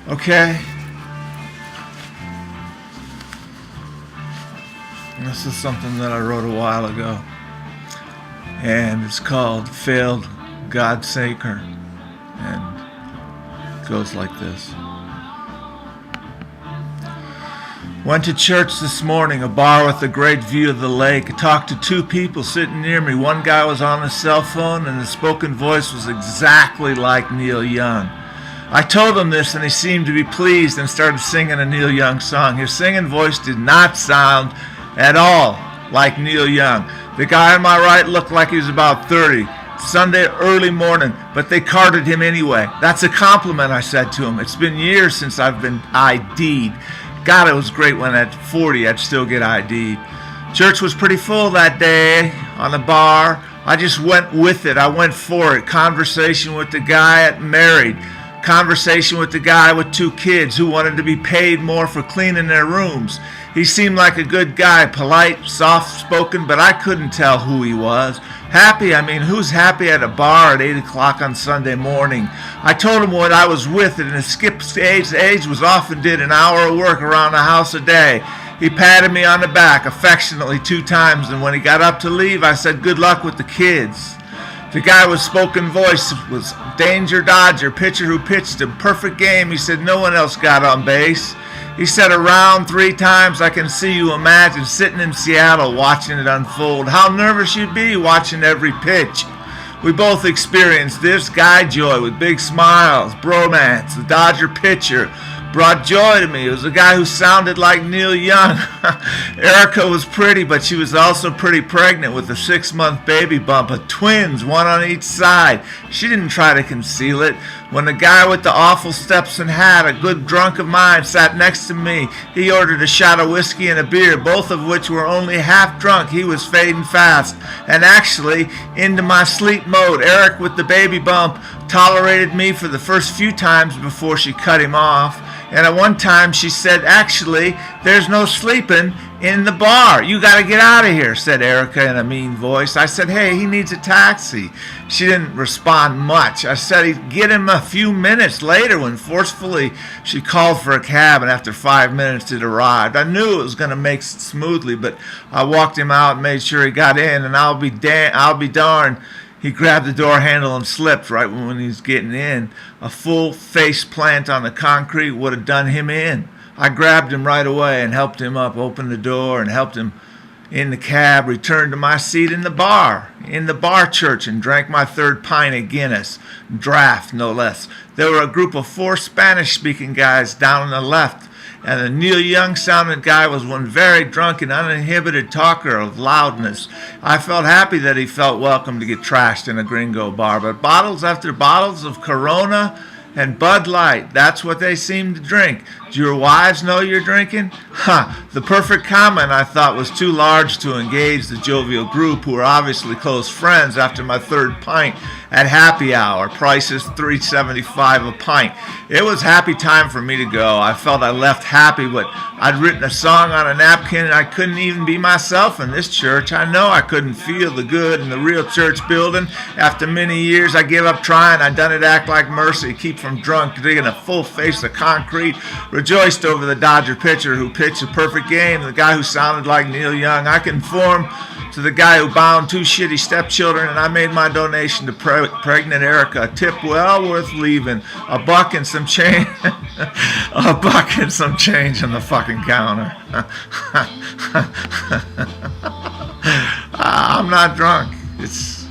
Okay? This is something that I wrote a while ago. And it's called Failed Godsaker. And it goes like this. Went to church this morning, a bar with a great view of the lake. I talked to two people sitting near me. One guy was on his cell phone, and the spoken voice was exactly like Neil Young. I told him this, and he seemed to be pleased and started singing a Neil Young song. His singing voice did not sound at all like Neil Young. The guy on my right looked like he was about 30. Sunday early morning, but they carded him anyway. That's a compliment, I said to him. It's been years since I've been ID'd. God, it was great when at 40 I'd still get ID'd. Church was pretty full that day on the bar. I just went with it. I went for it. Conversation with the guy married. Conversation with the guy with two kids who wanted to be paid more for cleaning their rooms. He seemed like a good guy, polite, soft-spoken, but I couldn't tell who he was. Happy? I mean, who's happy at a bar at 8 o'clock on Sunday morning? I told him what I was with, and his skip age was often did an hour of work around the house a day. He patted me on the back affectionately 2 times, and when he got up to leave, I said, good luck with the kids. The guy with spoken voice was Danger Dodger, pitcher who pitched a perfect game. He said no one else got on base. He said around 3 times. I can see you imagine sitting in Seattle watching it unfold. How nervous you'd be watching every pitch. We both experienced this. Guy joy with big smiles, bromance. The Dodger pitcher brought joy to me. It was a guy who sounded like Neil Young. Erica was pretty, but she was also pretty pregnant with a 6-month baby bump of twins, one on each side. She didn't try to conceal it. When the guy with the awful Stepson hat, a good drunk of mine, sat next to me, he ordered a shot of whiskey and a beer, both of which were only half drunk. He was fading fast and actually into my sleep mode. Eric with the baby bump tolerated me for the first few times before she cut him off. And at one time she said, actually, there's no sleeping in the bar. You got to get out of here, said Erica in a mean voice. I said, hey, he needs a taxi. She didn't respond much. I said he'd get him a few minutes later when forcefully she called for a cab, and after 5 minutes it arrived. I knew it was going to make it smoothly, but I walked him out and made sure he got in, and I'll be darned. He grabbed the door handle and slipped right when he was getting in. A full face plant on the concrete would have done him in. I grabbed him right away and helped him up, opened the door and helped him in the cab, returned to my seat in the bar church, and drank my 3rd pint of Guinness, draft no less. There were a group of 4 Spanish-speaking guys down on the left, and the Neil Young-sounding guy was one very drunk and uninhibited talker of loudness. I felt happy that he felt welcome to get trashed in a gringo bar, but bottles after bottles of Corona and Bud Light, that's what they seem to drink. Do your wives know you're drinking? The perfect comment, I thought, was too large to engage the jovial group, who were obviously close friends after my 3rd pint at happy hour. Prices $3.75 a pint. It was happy time for me to go. I felt I left happy, but I'd written a song on a napkin, and I couldn't even be myself in this church. I know I couldn't feel the good in the real church building. After many years, I gave up trying. I done it act like mercy, keep from drunk, digging a full face of concrete. Rejoiced over the Dodger pitcher who pitched a perfect game, the guy who sounded like Neil Young. I conformed to the guy who bound 2 shitty stepchildren, and I made my donation to pregnant Erica. A tip well worth leaving. $1 and some change. $1 and some change on the fucking counter. I'm not drunk. It's